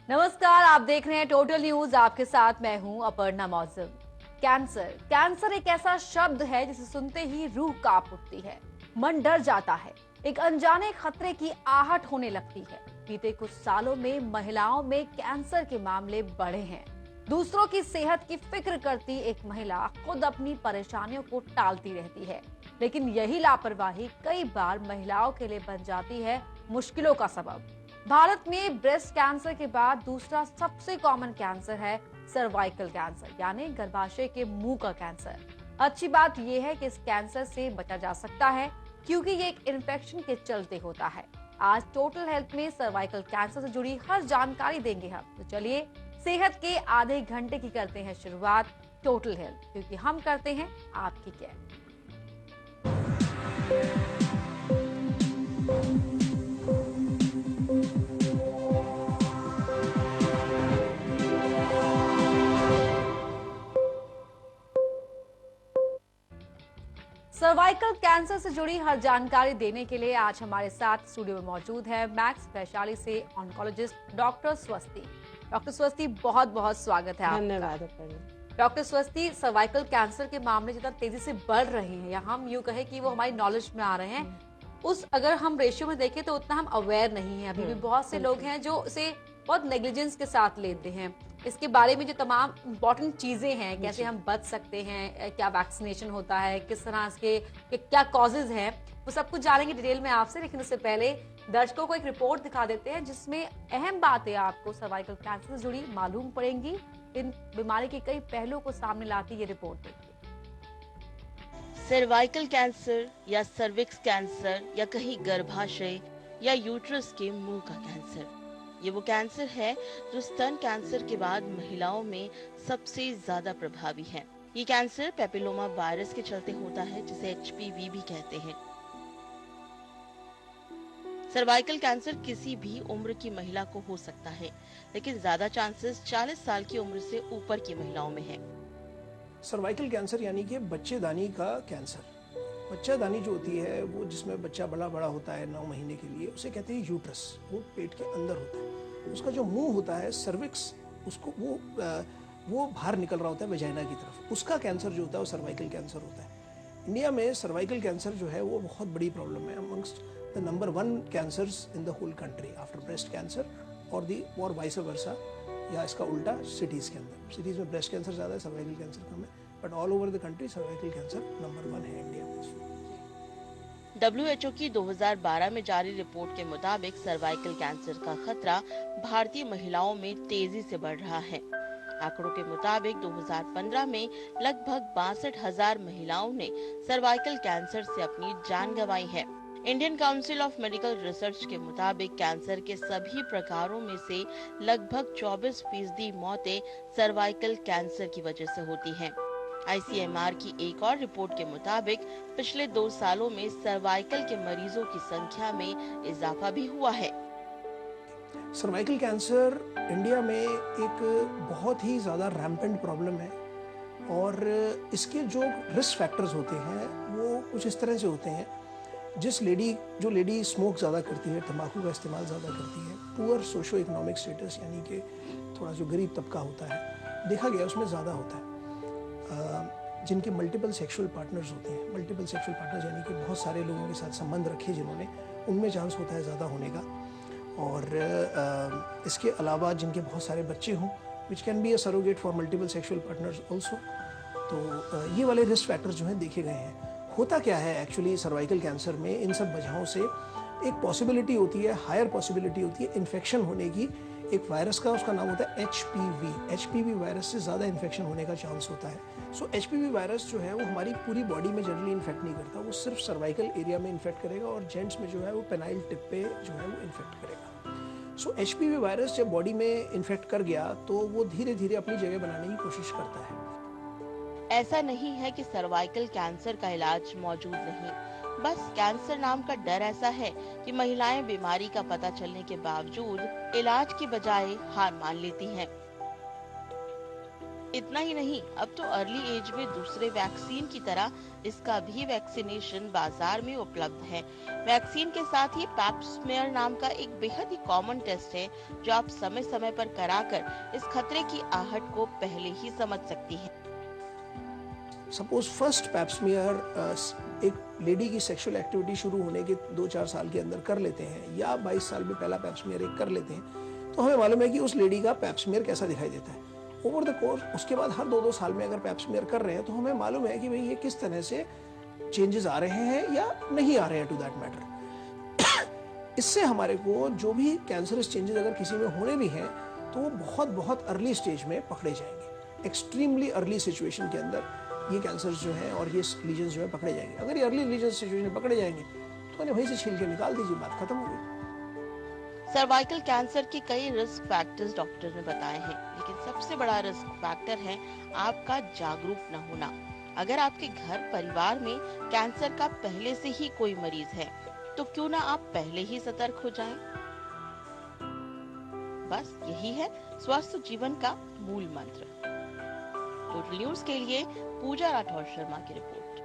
नमस्कार, आप देख रहे हैं टोटल न्यूज। आपके साथ मैं हूं अपर्णा मौजम। कैंसर एक ऐसा शब्द है जिसे सुनते ही रूह कांप उठती है, मन डर जाता है, एक अनजाने खतरे की आहट होने लगती है। बीते कुछ सालों में महिलाओं में कैंसर के मामले बढ़े हैं। दूसरों की सेहत की फिक्र करती एक महिला खुद अपनी परेशानियों को टालती रहती है, लेकिन यही लापरवाही कई बार महिलाओं के लिए बन जाती है मुश्किलों का सबब। भारत में ब्रेस्ट कैंसर के बाद दूसरा सबसे कॉमन कैंसर है सर्वाइकल कैंसर, यानी गर्भाशय के मुंह का कैंसर। अच्छी बात यह है कि इस कैंसर से बचा जा सकता है, क्योंकि ये एक इन्फेक्शन के चलते होता है। आज टोटल हेल्थ में सर्वाइकल कैंसर से जुड़ी हर जानकारी देंगे हम। तो चलिए सेहत के आधे घंटे की करते हैं शुरुआत टोटल हेल्थ, क्योंकि हम करते हैं आपकी केयर। सर्वाइकल कैंसर से जुड़ी हर जानकारी देने के लिए आज हमारे साथ स्टूडियो में मौजूद है मैक्स वैशाली से ऑन्कोलॉजिस्ट डॉक्टर स्वस्ति। डॉक्टर स्वस्ति, बहुत बहुत स्वागत है आपका। धन्यवाद। डॉक्टर स्वस्ति, सर्वाइकल कैंसर के मामले जितना तेजी से बढ़ रहे हैं, या हम यूं कहें कि वो हमारी नॉलेज में आ रहे हैं, उस अगर हम रेशियो में देखें तो उतना हम अवेयर नहीं है। अभी भी बहुत से लोग हैं जो इसे बहुत नेग्लिजेंस के साथ लेते हैं। इसके बारे में जो तमाम इम्पोर्टेंट चीजें हैं, कैसे हम बच सकते हैं, क्या वैक्सीनेशन होता है, किस तरह इसके क्या कॉजेज हैं, वो सब कुछ जानेंगे डिटेल में आपसे। लेकिन उससे पहले दर्शकों को एक रिपोर्ट दिखा देते हैं जिसमें अहम बातें आपको सर्वाइकल कैंसर से जुड़ी मालूम पड़ेंगी। इन बीमारी के कई पहलुओं को सामने लाती ये रिपोर्ट देखिए। सर्वाइकल कैंसर या सर्विक्स कैंसर या कहीं गर्भाशय या यूट्रस के मुंह का कैंसर, ये वो कैंसर है जो स्तन कैंसर के बाद महिलाओं में सबसे ज्यादा प्रभावी है। ये कैंसर पेपिलोमा वायरस के चलते होता है, जिसे HPV भी कहते हैं। सर्वाइकल कैंसर किसी भी उम्र की महिला को हो सकता है, लेकिन ज्यादा चांसेस 40 साल की उम्र से ऊपर की महिलाओं में है। सर्वाइकल कैंसर यानी कि बच्चेदानी का कैंसर। बच्चादानी जो होती है वो जिसमें बच्चा बड़ा बड़ा होता है 9 महीने के लिए, उसे कहते हैं यूट्रस। वो पेट के अंदर होता है। उसका जो मुंह होता है सर्विक्स, उसको वो बाहर निकल रहा होता है वजाइना की तरफ। उसका कैंसर जो होता है वो सर्वाइकल कैंसर होता है। इंडिया में सर्वाइकल कैंसर जो है वो बहुत बड़ी प्रॉब्लम है, amongst the number 1 cancers in the whole country after breast cancer और वाइस वर्सा, या इसका उल्टा सिटीज़ के अंदर। सिटीज़ में ब्रेस्ट कैंसर ज़्यादा है, सर्वाइकल कैंसर कम है, but all over the country cervical cancer number 1 है इंडिया में। WHO की 2012 में जारी रिपोर्ट के मुताबिक सर्वाइकल कैंसर का खतरा भारतीय महिलाओं में तेजी से बढ़ रहा है। आंकड़ों के मुताबिक 2015 में लगभग 62,000 महिलाओं ने सर्वाइकल कैंसर से अपनी जान गंवाई है। Indian council of medical research के मुताबिक कैंसर के सभी प्रकारों में से लगभग 24% मौतें सर्वाइकल कैंसर की वजह से होती हैं। ICMR की एक और रिपोर्ट के मुताबिक पिछले 2 सालों में सर्वाइकल के मरीजों की संख्या में इजाफा भी हुआ है। सर्वाइकल कैंसर इंडिया में एक बहुत ही ज़्यादा रैम्पेंट प्रॉब्लम है, और इसके जो रिस्क फैक्टर्स होते हैं वो कुछ इस तरह से होते हैं। जो लेडी स्मोक ज़्यादा करती है, तंबाकू का इस्तेमाल ज़्यादा करती है, पुअर सोशो इकोनॉमिक स्टेटस यानी कि थोड़ा जो गरीब तबका होता है, देखा गया उसमें ज़्यादा होता है। जिनके मल्टीपल सेक्सुअल पार्टनर्स होते हैं, मल्टीपल सेक्सुअल पार्टनर्स यानी कि बहुत सारे लोगों के साथ संबंध रखे जिन्होंने, उनमें चांस होता है ज़्यादा होने का। और इसके अलावा जिनके बहुत सारे बच्चे हों, which can be a surrogate for multiple sexual partners also. तो ये वाले रिस्क फैक्टर्स जो हैं देखे गए हैं। होता क्या है एक्चुअली सर्वाइकल कैंसर में, इन सब वजहों से एक पॉसिबिलिटी होती है, हायर पॉसिबिलिटी होती है इन्फेक्शन होने की। एक वायरस का उसका नाम होता है HPV वायरस से ज़्यादा इन्फेक्शन होने का चांस होता है। सो HPV वायरस जो है वो हमारी पूरी बॉडी में जनरली इन्फेक्ट नहीं करता, वो सिर्फ सर्वाइकल एरिया में इन्फेक्ट करेगा, और जेंट्स में जो है वो पेनाइल टिप पे जो है वो इन्फेक्ट करेगा। सो HPV वायरस जब बॉडी में इन्फेक्ट कर गया तो वो धीरे धीरे अपनी जगह बनाने की कोशिश करता है। ऐसा नहीं है कि सर्वाइकल कैंसर का इलाज मौजूद नहीं, बस कैंसर नाम का डर ऐसा है कि महिलाएं बीमारी का पता चलने के बावजूद इलाज की बजाय हार मान लेती हैं। इतना ही नहीं, अब तो अर्ली एज में दूसरे वैक्सीन की तरह इसका भी वैक्सीनेशन बाजार में उपलब्ध है। वैक्सीन के साथ ही पैप स्मेयर नाम का एक बेहद ही कॉमन टेस्ट है, जो आप समय समय पर कराकर इस खतरे की आहट को पहले ही समझ सकती है। सपोज फर्स्ट पैप्समियर एक लेडी की सेक्सुअल एक्टिविटी शुरू होने के 2-4 साल के अंदर कर लेते हैं, या 22 साल में पहला पैप्समियर एक कर लेते हैं, तो हमें मालूम है कि उस लेडी का पैप्समियर कैसा दिखाई देता है। ओवर द कोर्स उसके बाद हर 2-2 साल में अगर पैप्समियर कर रहे हैं तो हमें मालूम है कि भाई ये किस तरह से चेंजेस आ रहे हैं या नहीं आ रहे हैं, टू दैट मैटर। इससे हमारे को जो भी कैंसरस चेंजेस अगर किसी में होने भी हैं तो वो बहुत बहुत अर्ली स्टेज में पकड़े जाएंगे। एक्सट्रीमली अर्ली सिचुएशन के अंदर ये कैंसर्स जो हैं और ये लीजन्स जो है पकड़े जाएंगे। अगर ये अर्ली लीजन सिचुएशन में पकड़े जाएंगे तो उन्हें वहीं से छील के निकाल दीजिए, बात खत्म हो गई। सर्वाइकल कैंसर के कई रिस्क फैक्टर्स डॉक्टर ने बताए हैं, लेकिन सबसे बड़ा रिस्क फैक्टर है आपका जागरूक न होना। अगर आपके घर परिवार में कैंसर का पहले से ही कोई मरीज है, तो क्यों ना आप पहले ही सतर्क हो जाएं? बस यही है स्वस्थ जीवन का मूल मंत्र। टोटल न्यूज के लिए पूजा राठौर शर्मा की रिपोर्ट।